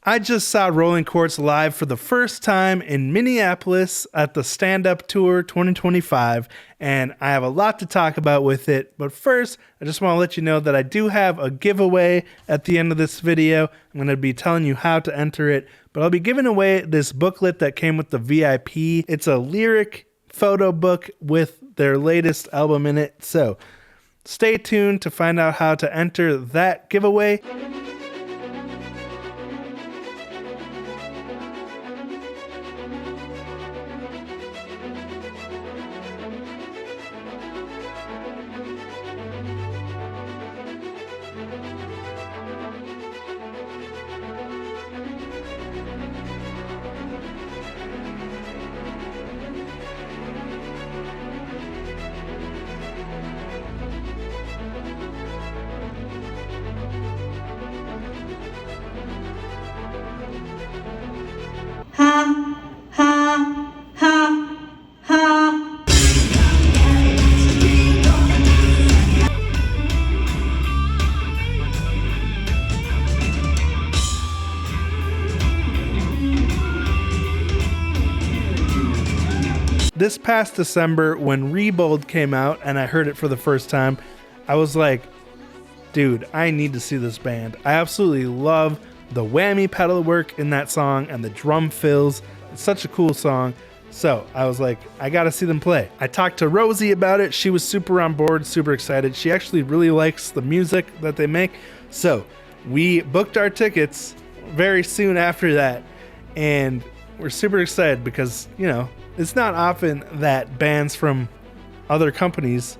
I just saw Rolling Quartz live for the first time in Minneapolis at the Stand Up Tour 2025, and I have a lot to talk about with it. But first, I just want to let you know that I do have a giveaway at the end of this video. I'm going to be telling you how to enter it, but I'll be giving away this booklet that came with the VIP. It's a lyric photo book with their latest album in it, so stay tuned to find out how to enter that giveaway. This past December, when Rebold came out and I heard it for the first time, I was like, dude, I need to see this band. I absolutely love the whammy pedal work in that song and the drum fills. It's such a cool song. So I was like, I gotta see them play. I talked to Rosie about it. She was super on board, super excited. She actually really likes the music that they make. So we booked our tickets very soon after that. And we're super excited because, you know, it's not often that bands from other countries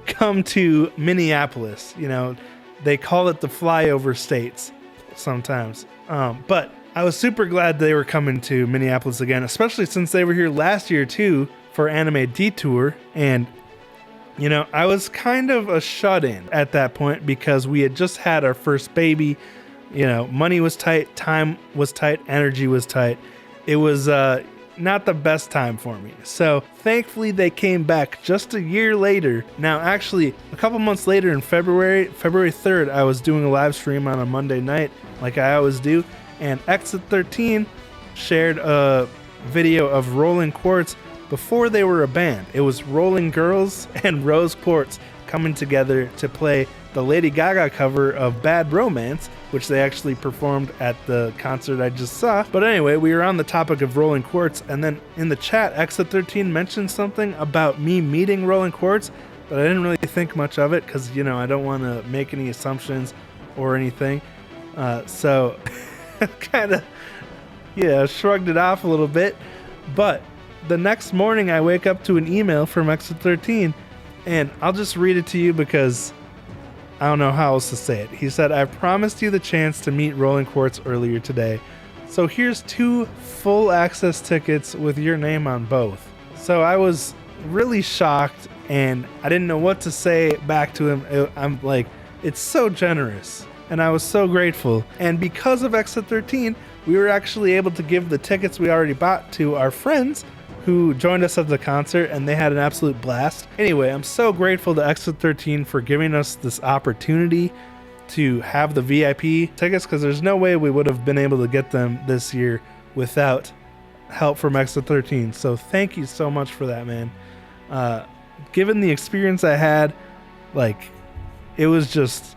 come to Minneapolis. You know, they call it the flyover states sometimes. But I was super glad they were coming to Minneapolis again, especially since they were here last year too for Anime Detour. And, you know, I was kind of a shut-in at that point because we had just had our first baby. You know, money was tight, time was tight, energy was tight. It was not the best time for me. So thankfully they came back just a year later. Now, actually, a couple months later in February 3rd, I was doing a live stream on a Monday night like I always do. And Exit 13 shared a video of Rolling Quartz before they were a band. It was Rolling Girls and Rose Quartz coming together to play the Lady Gaga cover of Bad Romance, which they actually performed at the concert I just saw. But anyway, we were on the topic of Rolling Quartz, and then in the chat, Exit 13 mentioned something about me meeting Rolling Quartz, but I didn't really think much of it because, you know, I don't want to make any assumptions or anything. So kind of, yeah, shrugged it off a little bit. But the next morning, I wake up to an email from Exit 13, and I'll just read it to you because I don't know how else to say it. He said, "I promised you the chance to meet Rolling Quartz earlier today. So here's 2 full access tickets with your name on both." So I was really shocked and I didn't know what to say back to him. I'm like, it's so generous. And I was so grateful. And because of Exit 13, we were actually able to give the tickets we already bought to our friends who joined us at the concert, and they had an absolute blast. Anyway, I'm so grateful to Exit 13 for giving us this opportunity to have the VIP tickets, because there's no way we would have been able to get them this year without help from Exit 13. So thank you so much for that, man. Given the experience I had, like, it was just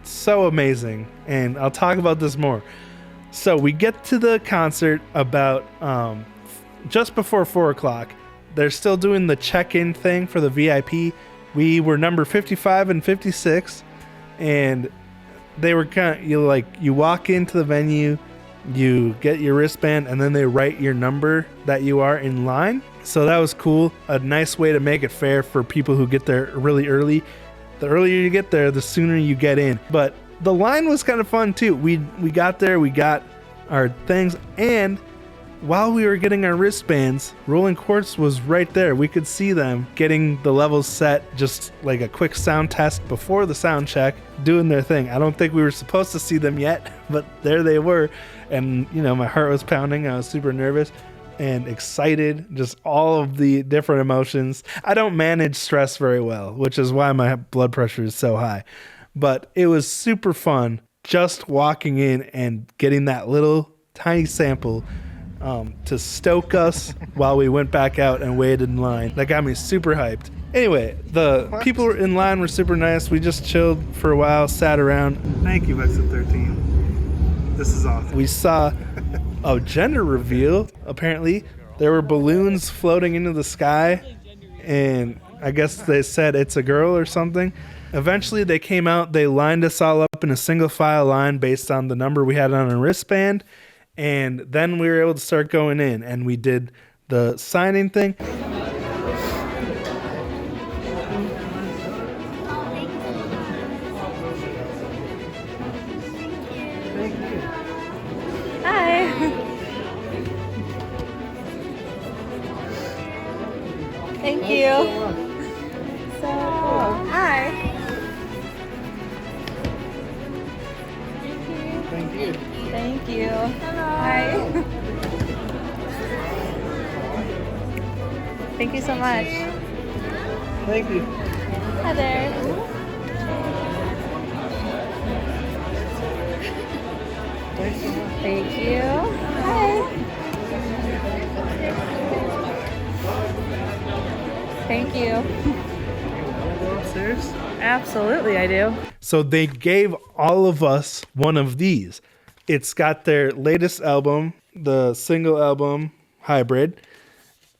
so amazing, and I'll talk about this more. So we get to the concert about just before 4 o'clock. They're still doing the check-in thing for the VIP. We were number 55 and 56, and they were kind of, you walk into the venue, you get your wristband, and then they write your number that you are in line. So that was cool. A nice way to make it fair for people who get there really early. The earlier you get there, the sooner you get in. But the line was kind of fun too. We got there, we got our things, and while we were getting our wristbands, Rolling Quartz was right there. We could see them getting the levels set, just like a quick sound test before the sound check, doing their thing. I don't think we were supposed to see them yet, but there they were. And, you know, my heart was pounding. I was super nervous and excited, just all of the different emotions. I don't manage stress very well, which is why my blood pressure is so high. But it was super fun just walking in and getting that little tiny sample to stoke us while we went back out and waited in line. That got me super hyped. Anyway, the people in line were super nice. We just chilled for a while, sat around. Thank you, Exit 13. This is awesome. We saw a gender reveal, apparently. There were balloons floating into the sky, and I guess they said it's a girl or something. Eventually, they came out. They lined us all up in a single file line based on the number we had on a wristband, and then we were able to start going in, and we did the signing thing. Thank you. So cool. Hi. Thank you. Thank you. Hello. Hi. Thank you so much. Thank you. Hi there. Thanks so much. Thank you. Hi. Thank you. Wanna go upstairs? Absolutely, I do. So they gave all of us one of these. It's got their latest album, the single album Hybrid,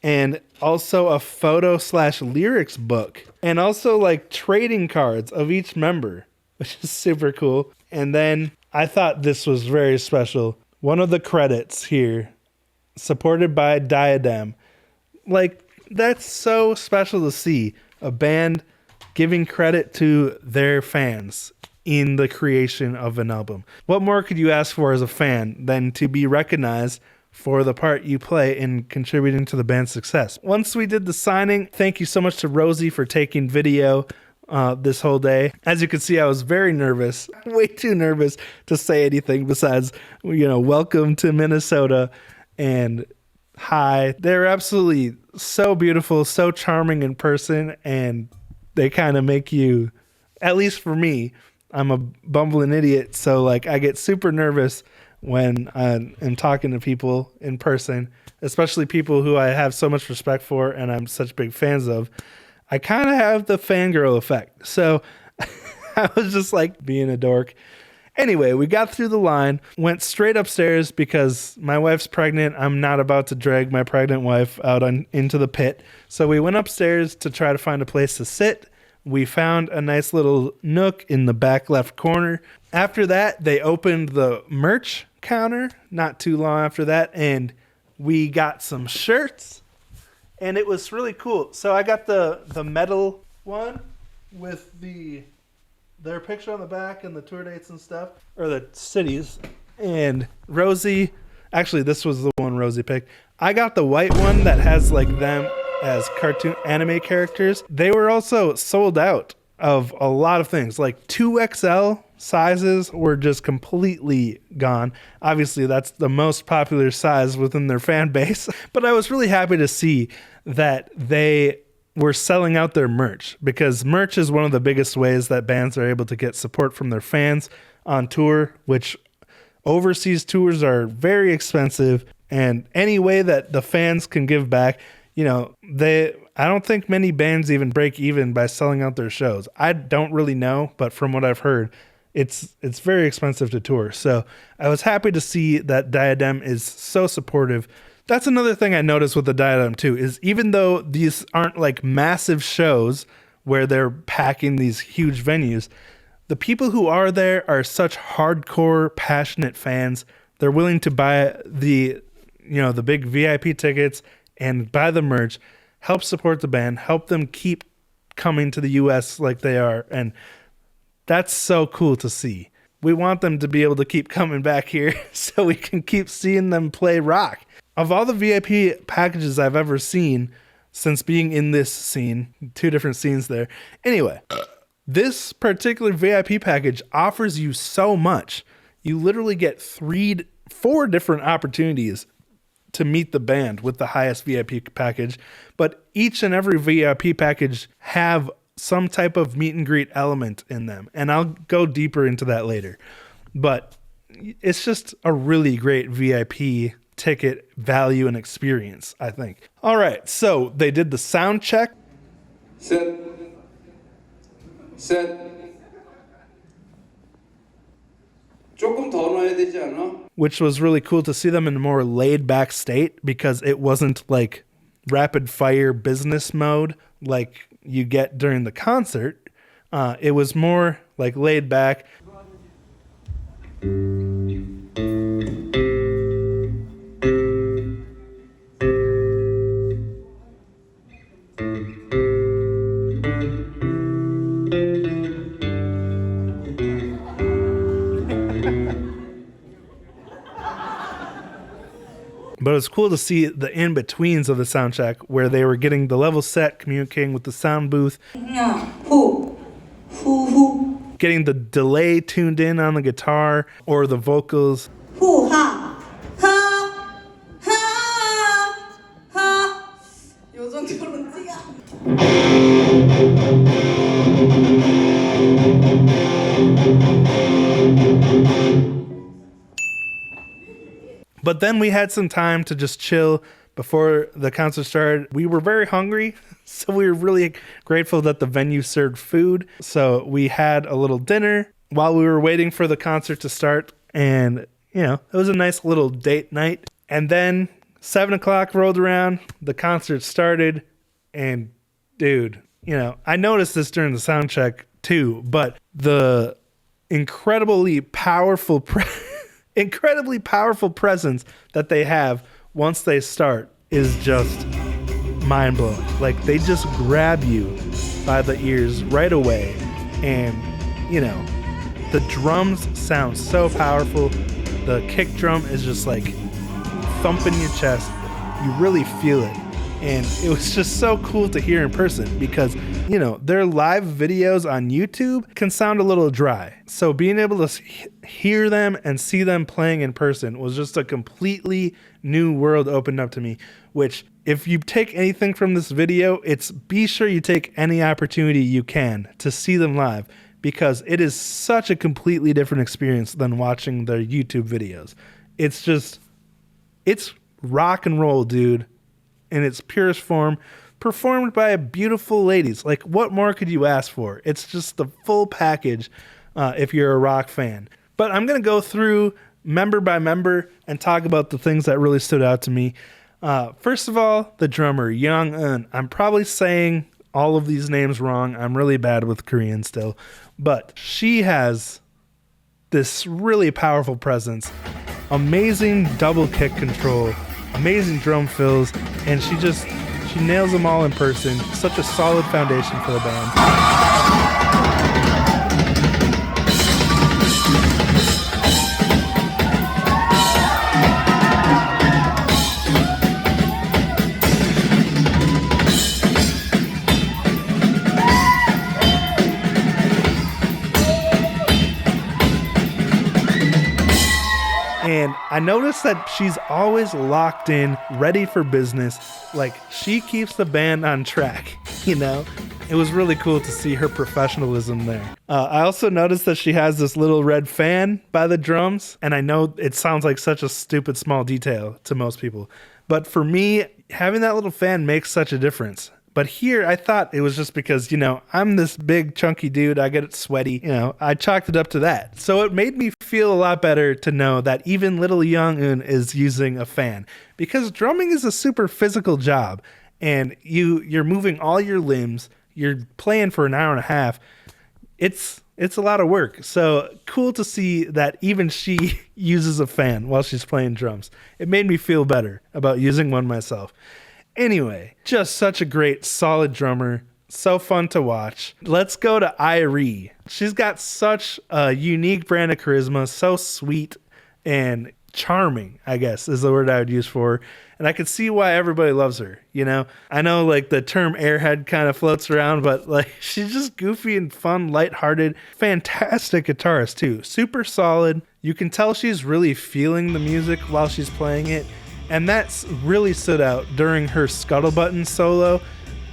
and also a photo/lyrics book, and also like trading cards of each member, which is super cool. And then I thought this was very special. One of the credits here, supported by Diadem. Like, that's so special to see a band giving credit to their fans in the creation of an album. What more could you ask for as a fan than to be recognized for the part you play in contributing to the band's success? Once we did the signing, thank you so much to Rosie for taking video this whole day. As you can see, I was very nervous, way too nervous to say anything besides, welcome to Minnesota and hi. They're absolutely so beautiful, so charming in person, and they kind of make you, at least for me, I'm a bumbling idiot, so like I get super nervous when I am talking to people in person, especially people who I have so much respect for and I'm such big fans of. I kind of have the fangirl effect, so I was just like being a dork. Anyway, we got through the line, went straight upstairs because my wife's pregnant. I'm not about to drag my pregnant wife out into the pit. So we went upstairs to try to find a place to sit. We found a nice little nook in the back left corner. After that, they opened the merch counter not too long after that, and we got some shirts, and it was really cool. So I got the metal one with their picture on the back and the tour dates and stuff, or the cities. And Rosie, actually this was the one Rosie picked. I got the white one that has like them as cartoon anime characters. They were also sold out of a lot of things. Like 2XL sizes were just completely gone. Obviously that's the most popular size within their fan base. But I was really happy to see that they were selling out their merch, because merch is one of the biggest ways that bands are able to get support from their fans on tour, which overseas tours are very expensive, and any way that the fans can give back, I don't think many bands even break even by selling out their shows. I don't really know, but from what I've heard, it's very expensive to tour. So I was happy to see that Diadem is so supportive. That's another thing I noticed with the Diadem too, is even though these aren't like massive shows where they're packing these huge venues, the people who are there are such hardcore, passionate fans. They're willing to buy the big VIP tickets and buy the merch, help support the band, help them keep coming to the US like they are. And that's so cool to see. We want them to be able to keep coming back here so we can keep seeing them play rock. Of all the VIP packages I've ever seen since being in this scene, 2 different scenes there. Anyway, this particular VIP package offers you so much. You literally get 4 different opportunities to meet the band with the highest VIP package, but each and every VIP package have some type of meet and greet element in them, and I'll go deeper into that later. but it's just a really great VIP ticket value and experience, I think. All right, so they did the sound check. Set. 조금 더 넣어야 되지 않아? Which was really cool to see them in a more laid back state because it wasn't like rapid fire business mode like you get during the concert. It was more like laid back. But it was cool to see the in-betweens of the sound check where they were getting the level set, communicating with the sound booth, getting the delay tuned in on the guitar or the vocals. But then we had some time to just chill before the concert started. We were very hungry, so we were really grateful that the venue served food. So we had a little dinner while we were waiting for the concert to start. And, you know, it was a nice little date night. And then 7 o'clock rolled around, the concert started, and dude, you know, I noticed this during the sound check too, but the incredibly powerful presence that they have once they start is just mind-blowing. Like, they just grab you by the ears right away, and, you know, the drums sound so powerful. The kick drum is just like thumping your chest. You really feel it. And it was just so cool to hear in person because, you know, their live videos on YouTube can sound a little dry. So being able to hear them and see them playing in person was just a completely new world opened up to me, which if you take anything from this video, it's be sure you take any opportunity you can to see them live because it is such a completely different experience than watching their YouTube videos. It's rock and roll, dude. In its purest form, performed by beautiful ladies. Like, what more could you ask for? It's just the full package if you're a rock fan. But I'm going to go through member by member and talk about the things that really stood out to me. First of all, the drummer, Young Eun. I'm probably saying all of these names wrong. I'm really bad with Korean still. But she has this really powerful presence. Amazing double kick control. Amazing drum fills, and she nails them all in person. Such a solid foundation for the band. And I noticed that she's always locked in, ready for business. Like, she keeps the band on track, you know? It was really cool to see her professionalism there. I also noticed that she has this little red fan by the drums. And I know it sounds like such a stupid small detail to most people. But for me, having that little fan makes such a difference. But here, I thought it was just because, you know, I'm this big, chunky dude. I get sweaty. You know, I chalked it up to that. So it made me feel a lot better to know that even little Young Eun is using a fan. Because drumming is a super physical job. And you're moving all your limbs. You're playing for an hour and a half. It's a lot of work. So cool to see that even she uses a fan while she's playing drums. It made me feel better about using one myself. Anyway, just such a great, solid drummer. So fun to watch. Let's go to Irie. She's got such a unique brand of charisma, so sweet and charming, I guess, is the word I would use for her. And I could see why everybody loves her, you know? I know, like, the term airhead kind of floats around, but, like, she's just goofy and fun, lighthearted, fantastic guitarist, too. Super solid. You can tell she's really feeling the music while she's playing it. And that's really stood out during her Scuttle Button solo,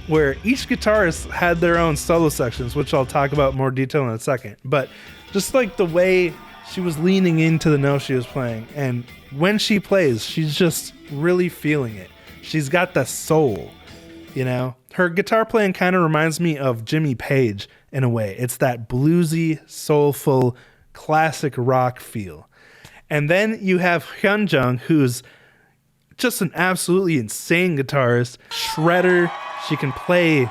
where each guitarist had their own solo sections, which I'll talk about in more detail in a second. But just like the way she was leaning into the note she was playing. And when she plays, she's just really feeling it. She's got the soul, you know? Her guitar playing kind of reminds me of Jimmy Page in a way. It's that bluesy, soulful, classic rock feel. And then you have Hyunjung, who's just an absolutely insane guitarist, shredder. She can play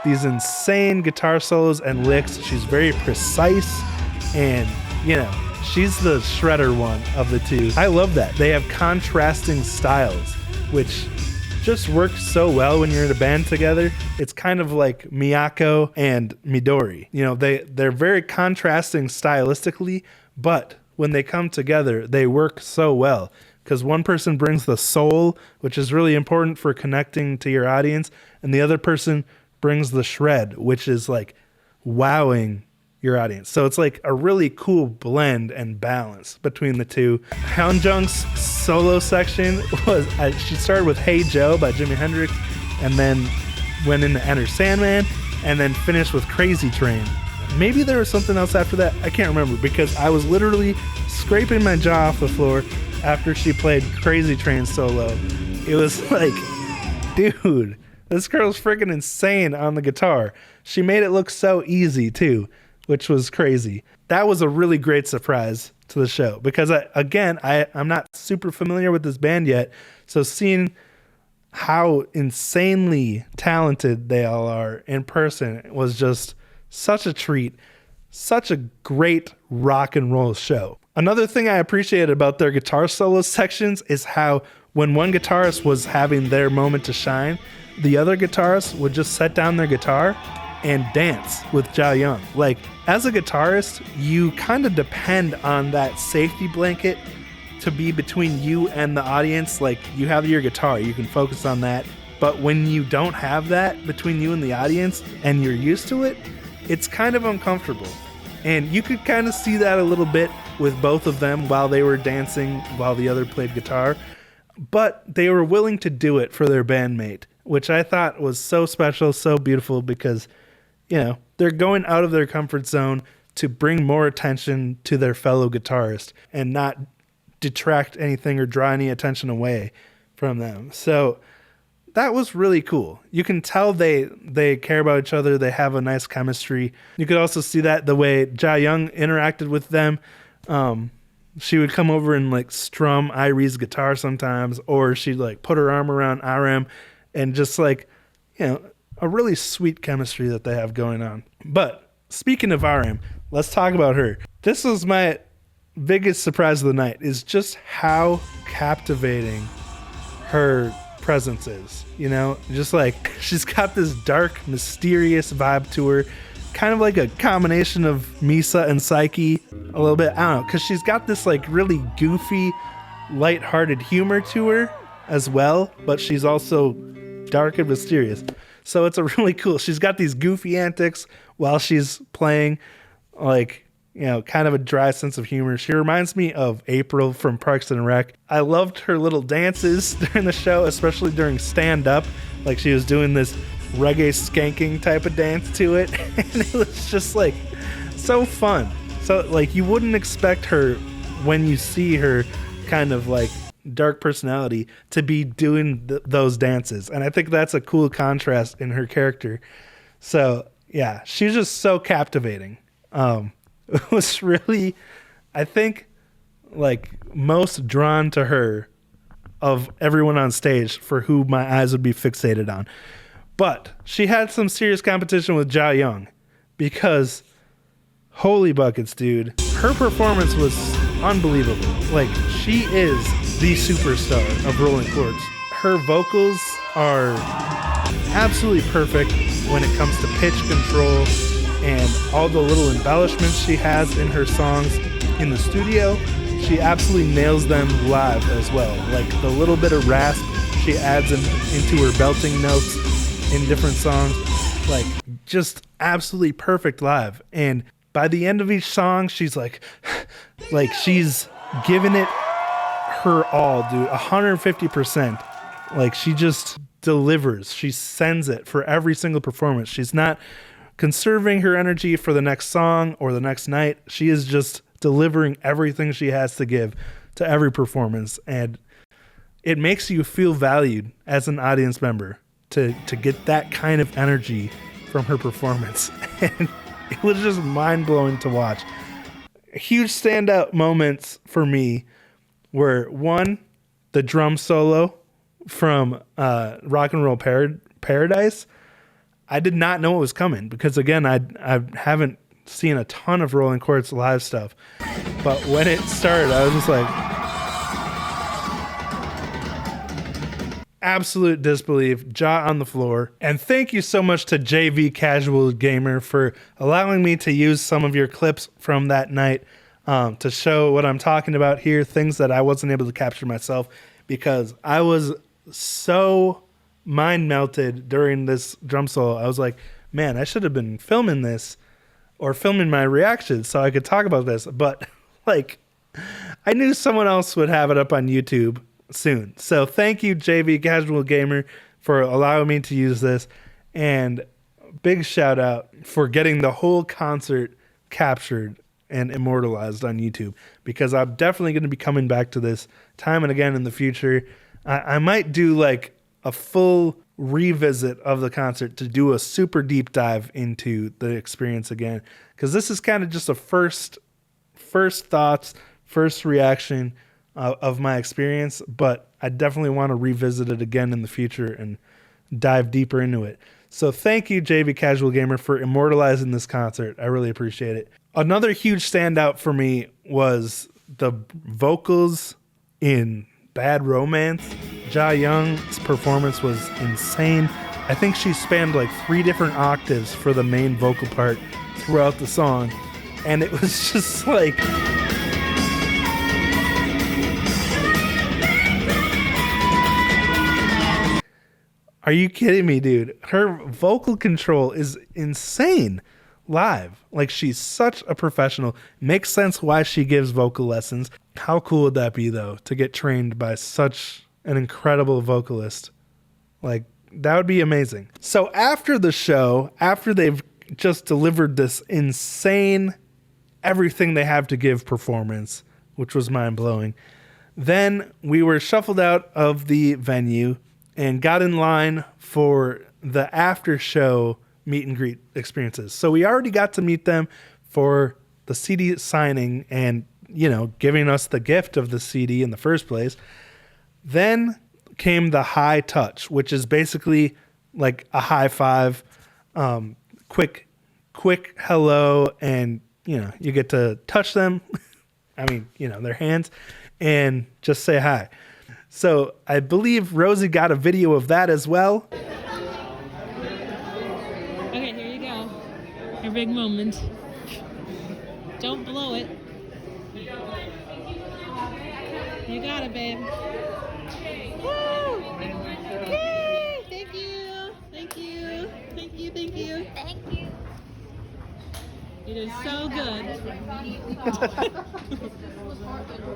these insane guitar solos and licks. She's very precise, and you know, she's the shredder one of the two. I love that. They have contrasting styles, which just works so well when you're in a band together. It's kind of like Miyako and Midori. You know, they're very contrasting stylistically, but when they come together, they work so well because one person brings the soul, which is really important for connecting to your audience, and the other person brings the shred, which is like wowing your audience. So it's like a really cool blend and balance between the two. Hyunjung's solo section was, she started with Hey Joe by Jimi Hendrix, and then went into Enter Sandman, and then finished with Crazy Train. Maybe there was something else after that. I can't remember because I was literally scraping my jaw off the floor after she played Crazy Train solo. It was like, dude, this girl's freaking insane on the guitar. She made it look so easy too, which was crazy. That was a really great surprise to the show because I'm not super familiar with this band yet. So seeing how insanely talented they all are in person was just such a treat. Such a great rock and roll show. Another thing I appreciated about their guitar solo sections is how when one guitarist was having their moment to shine, the other guitarist would just set down their guitar and dance with Ja Young. Like, as a guitarist, you kind of depend on that safety blanket to be between you and the audience. Like, you have your guitar, you can focus on that. But when you don't have that between you and the audience and you're used to it, it's kind of uncomfortable. And you could kind of see that a little bit with both of them while they were dancing while the other played guitar. But they were willing to do it for their bandmate, which I thought was so special, so beautiful because, you know, they're going out of their comfort zone to bring more attention to their fellow guitarist and not detract anything or draw any attention away from them. So that was really cool. You can tell they care about each other. They have a nice chemistry. You could also see that the way Ja Young interacted with them. She would come over and like strum Irie's guitar sometimes, or she'd like put her arm around RM and just like, you know, a really sweet chemistry that they have going on. But speaking of RM, let's talk about her. This was my biggest surprise of the night, is just how captivating her presence is, you know, just like she's got this dark, mysterious vibe to her, kind of like a combination of Misa and Psyche a little bit. I don't know, because she's got this like really goofy, lighthearted humor to her as well, but she's also dark and mysterious. So it's a really cool. She's got these goofy antics while she's playing, like, you know, kind of a dry sense of humor. She reminds me of April from Parks and Rec. I loved her little dances during the show, especially during Stand Up. Like, she was doing this reggae skanking type of dance to it. And it was just like so fun. So like, you wouldn't expect her, when you see her kind of like dark personality, to be doing those dances. And I think that's a cool contrast in her character. So yeah, she's just so captivating. It was really, I think, like most drawn to her of everyone on stage for who my eyes would be fixated on. But she had some serious competition with Ja Young because holy buckets, dude. Her performance was unbelievable. Like, she is the superstar of Rolling Quartz. Her vocals are absolutely perfect when it comes to pitch control and all the little embellishments she has in her songs in the studio. She absolutely nails them live as well. Like the little bit of rasp she adds into her belting notes in different songs, like just absolutely perfect live. And by the end of each song, she's like she's giving it her all, dude, 150%. Like, she just delivers. She sends it for every single performance. She's not conserving her energy for the next song or the next night. She is just delivering everything she has to give to every performance. And it makes you feel valued as an audience member to get that kind of energy from her performance. And it was just mind-blowing to watch. Huge standout moments for me were, one, the drum solo from Rock and Roll Paradise. I did not know it was coming because, again, I haven't seen a ton of Rolling Quartz live stuff. But when it started, I was just like, absolute disbelief, jaw on the floor. And thank you so much to JV Casual Gamer for allowing me to use some of your clips from that night to show what I'm talking about here, things that I wasn't able to capture myself, because I was so mind melted during this drum solo. I was like, man, I should have been filming this or filming my reactions so I could talk about this. But like, I knew someone else would have it up on YouTube soon. So thank you, JV Casual Gamer, for allowing me to use this. And big shout out for getting the whole concert captured and immortalized on YouTube, because I'm definitely going to be coming back to this time and again in the future. I might do like a full revisit of the concert to do a super deep dive into the experience again, because this is kind of just a first thoughts, first reaction of my experience, but I definitely want to revisit it again in the future and dive deeper into it. So thank you, JV Casual Gamer, for immortalizing this concert. I really appreciate it. Another huge standout for me was the vocals in Bad Romance. Ja Young's performance was insane. I think she spanned like 3 different octaves for the main vocal part throughout the song. And it was just like... Are you kidding me, dude? Her vocal control is insane live. Like, she's such a professional. Makes sense why she gives vocal lessons. How cool would that be, though, to get trained by such an incredible vocalist? Like, that would be amazing. So after the show, after they've just delivered this insane everything they have to give performance, which was mind-blowing, then we were shuffled out of the venue and got in line for the after show meet and greet experiences. So we already got to meet them for the CD signing and, you know, giving us the gift of the CD in the first place. Then came the high touch, which is basically like a high five, quick hello, and, you know, you get to touch them. I mean, you know, their hands, and just say hi. So I believe Rosie got a video of that as well. Okay, here you go. Your big moment. Don't blow it. You got it, babe. Woo! Yay! Thank you. Thank you. Thank you. Thank you. Thank you. You did so good.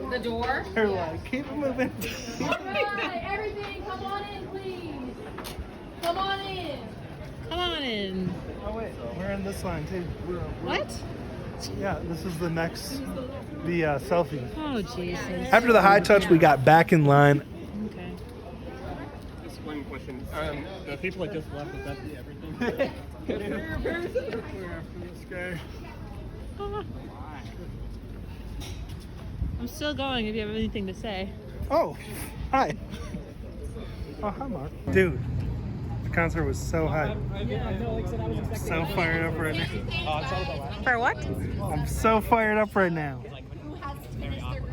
The door? They're like, keep moving. All right, everything, come on in, please. Come on in. Come on in. Oh wait, we're in this line too. What? Yeah, this is the next, the selfie. Oh, Jesus. After the high touch, we got back in line. Okay. Just one question. The people that just left, is that everything? We're after this guy. I'm still going if you have anything to say. Oh, hi. Oh, hi, Mark. Dude, the concert was so high. I'm so fired up right now. For what? I'm so fired up right now.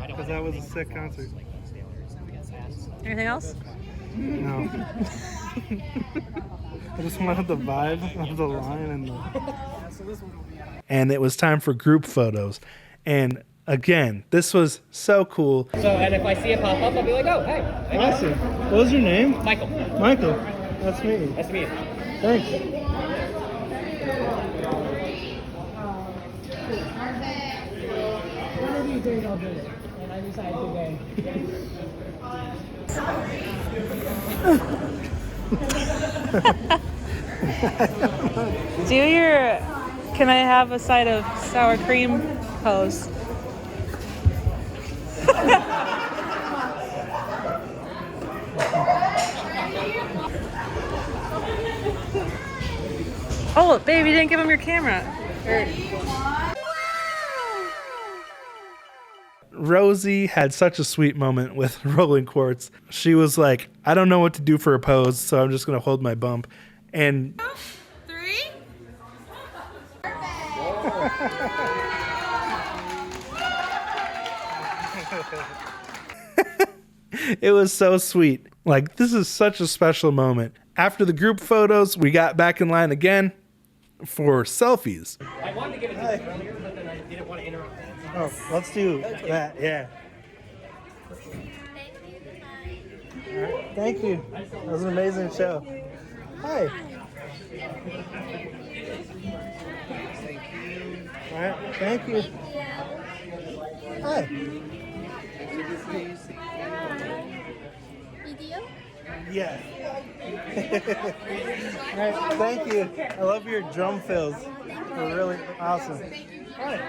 Because that was a sick concert. Anything else? No. I just wanted the vibe of the line and it was time for group photos. And again, this was so cool. So, and if I see it pop up, I'll be like, oh, hey. Awesome. What was your name? Michael. Michael. That's me. Nice to meet you. Thanks. Do your, can I have a side of sour cream pose? Oh, babe, you didn't give him your camera. Rosie had such a sweet moment with Rolling Quartz. She was like, I don't know what to do for a pose, so I'm just going to hold my bump. And 3. it was so sweet. Like, this is such a special moment. After the group photos, we got back in line again for selfies. I wanted to get it to you earlier, but then I didn't want to interrupt that. Oh, let's do that, yeah. All right, thank you. That was an amazing show. Hi. All right, thank you. Hi. Yeah. All right, thank you. I love your drum fills. They're really awesome. Hi.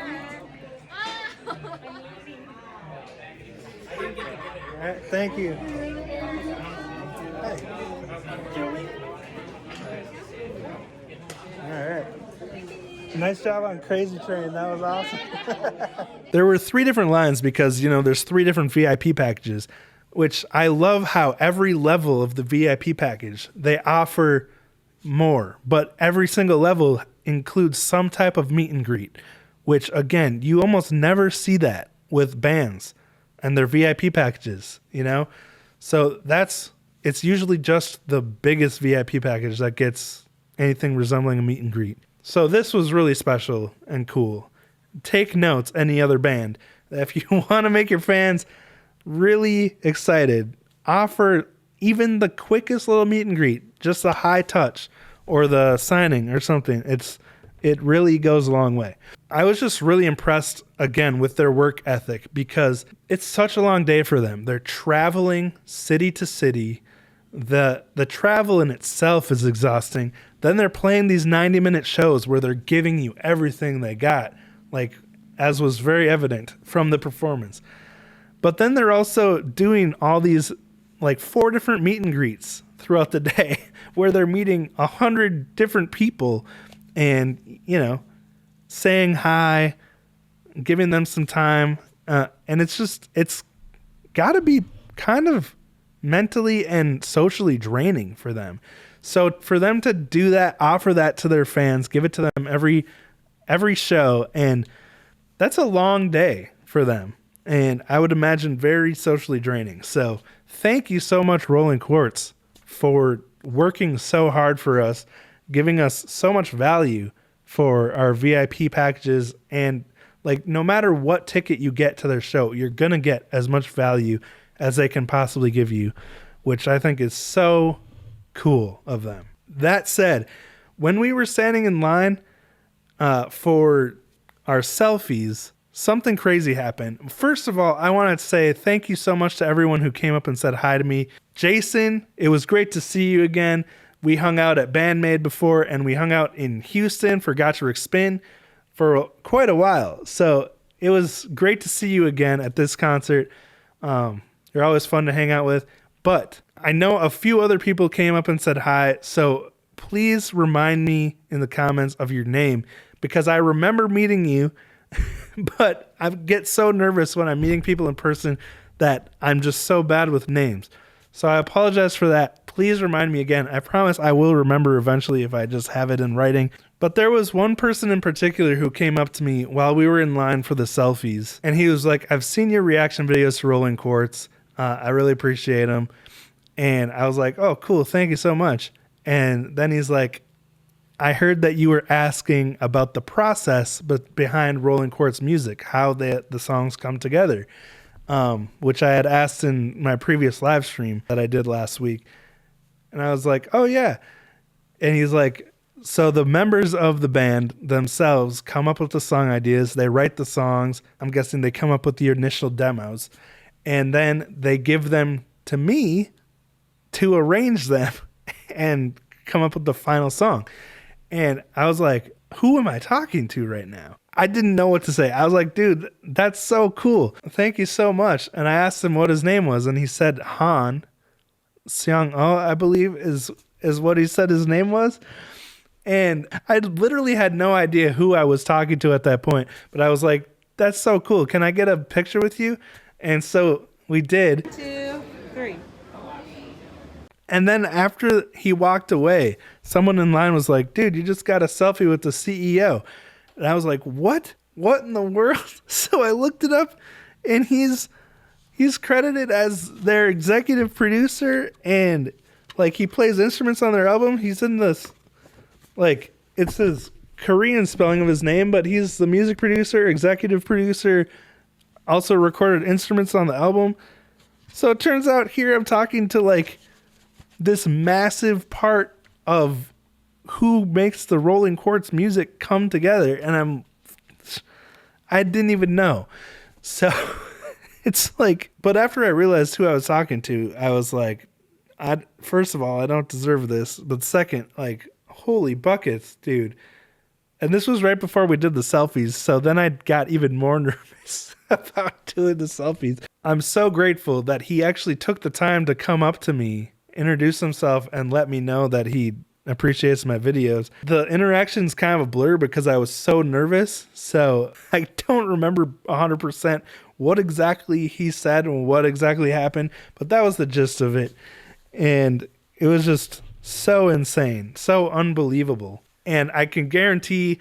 All right, thank you. Hi. All right. Nice job on Crazy Train. That was awesome. There were 3 different lines because, there's 3 different VIP packages, which I love how every level of the VIP package, they offer more, but every single level includes some type of meet and greet, which again, you almost never see that with bands and their VIP packages, So it's usually just the biggest VIP package that gets anything resembling a meet and greet. So this was really special and cool. Take notes, any other band. If you want to make your fans really excited, offer even the quickest little meet and greet, just a high touch or the signing or something. It really goes a long way. I was just really impressed again with their work ethic because it's such a long day for them. They're traveling city to city. The travel in itself is exhausting. Then they're playing these 90-minute shows where they're giving you everything they got, like as was very evident from the performance. But then they're also doing all these like 4 different meet and greets throughout the day where they're meeting 100 different people and, saying hi, giving them some time. And it's got to be kind of mentally and socially draining for them. So for them to do that, offer that to their fans, give it to them every show, and that's a long day for them. And I would imagine very socially draining. So thank you so much, Rolling Quartz, for working so hard for us, giving us so much value for our VIP packages. And like, no matter what ticket you get to their show, you're going to get as much value as they can possibly give you, which I think is so cool of them. That said, when we were standing in line for our selfies, something crazy happened. First of all, I wanted to say thank you so much to everyone who came up and said hi to me. Jason, it was great to see you again. We hung out at Bandmade before, and we hung out in Houston for Gotcha Rick Spin for quite a while. So it was great to see you again at this concert. You're always fun to hang out with. But I know a few other people came up and said hi, so please remind me in the comments of your name, because I remember meeting you, but I get so nervous when I'm meeting people in person that I'm just so bad with names. So I apologize for that. Please remind me again. I promise I will remember eventually if I just have it in writing. But there was one person in particular who came up to me while we were in line for the selfies, and he was like, I've seen your reaction videos to Rolling Quartz. I really appreciate them. And I was like, oh, cool. Thank you so much. And then he's like, I heard that you were asking about the process behind Rolling Quartz music, how the songs come together, which I had asked in my previous live stream that I did last week. And I was like, oh, yeah. And he's like, so the members of the band themselves come up with the song ideas. They write the songs. I'm guessing they come up with the initial demos. And then they give them to me to arrange them and come up with the final song. And I was like, who am I talking to right now? I didn't know what to say. I was like, dude, that's so cool. Thank you so much. And I asked him what his name was, and he said Han Seong-oh, I believe is what he said his name was. And I literally had no idea who I was talking to at that point, but I was like, that's so cool. Can I get a picture with you? And so we did. 2, 3. And then after he walked away, someone in line was like, dude, you just got a selfie with the CEO. And I was like, what? What in the world? So I looked it up, and he's credited as their executive producer, and like he plays instruments on their album. He's in this, like, it's his Korean spelling of his name, but he's the music producer, executive producer, also recorded instruments on the album. So it turns out here I'm talking to like this massive part of who makes the Rolling Quartz music come together, and I didn't even know. So it's like, but after I realized who I was talking to, I was like, first of all, I don't deserve this, but second, like, holy buckets, dude. And this was right before we did the selfies, so then I got even more nervous about doing the selfies. I'm so grateful that he actually took the time to come up to me, introduce himself, and let me know that he appreciates my videos. The interaction's kind of a blur because I was so nervous, so I don't remember 100% what exactly he said and what exactly happened, but that was the gist of it. And it was just so insane, so unbelievable. And I can guarantee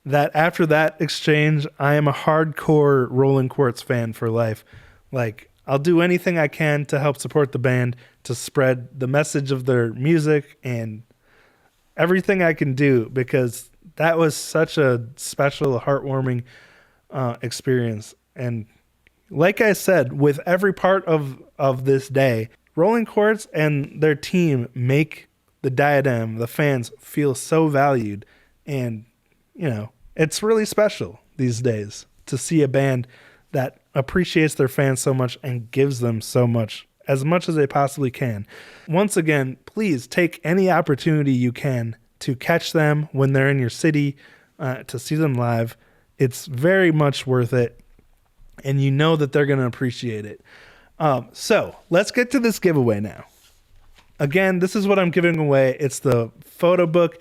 that after that exchange, I am a hardcore Rolling Quartz fan for life. Like, I'll do anything I can to help support the band, to spread the message of their music, and everything I can do, because that was such a special, heartwarming experience. And like I said, with every part of this day, Rolling Quartz and their team make the Diadem, the fans, feel so valued. And, you know, it's really special these days to see a band that appreciates their fans so much and gives them so much as they possibly can. Once again, please take any opportunity you can to catch them when they're in your city, to see them live. It's very much worth it, and you know that they're going to appreciate it. So let's get to this giveaway now. Again, this is what I'm giving away. It's the photo book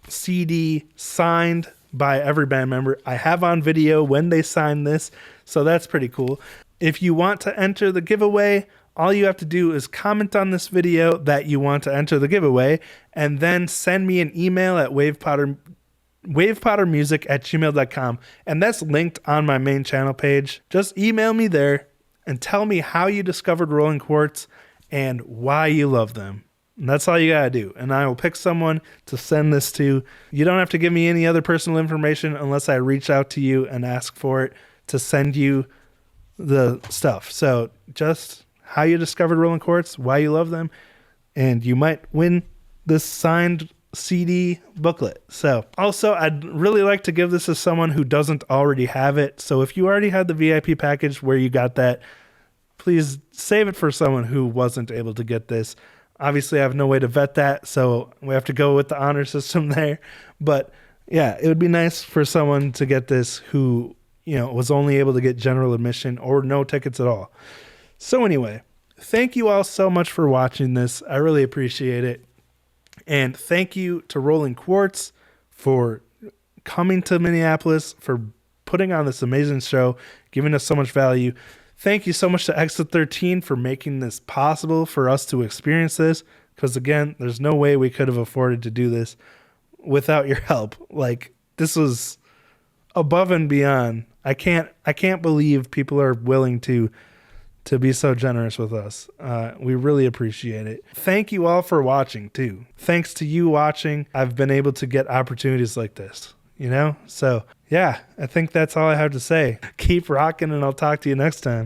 CD signed by every band member. I have on video when they signed this, so that's pretty cool. If you want to enter the giveaway, all you have to do is comment on this video that you want to enter the giveaway, and then send me an email at wavepottermusic@gmail.com, and that's linked on my main channel page. Just email me there and tell me how you discovered Rolling Quartz and why you love them. And that's all you gotta do. And I will pick someone to send this to. You don't have to give me any other personal information unless I reach out to you and ask for it to send you the stuff. So just how you discovered Rolling Quartz, why you love them, and you might win this signed CD booklet. So also, I'd really like to give this to someone who doesn't already have it. So if you already had the VIP package where you got that, please save it for someone who wasn't able to get this. Obviously, I have no way to vet that, so we have to go with the honor system there. But yeah, it would be nice for someone to get this who, you know, was only able to get general admission or no tickets at all. So anyway, thank you all so much for watching this. I really appreciate it. And thank you to Rolling Quartz for coming to Minneapolis, for putting on this amazing show, giving us so much value. Thank you so much to Exit 13 for making this possible for us to experience this. Because again, there's no way we could have afforded to do this without your help. Like, this was above and beyond. I can't believe people are willing to be so generous with us. We really appreciate it. Thank you all for watching too. Thanks to you watching, I've been able to get opportunities like this, you know? So yeah, I think that's all I have to say. Keep rocking, and I'll talk to you next time.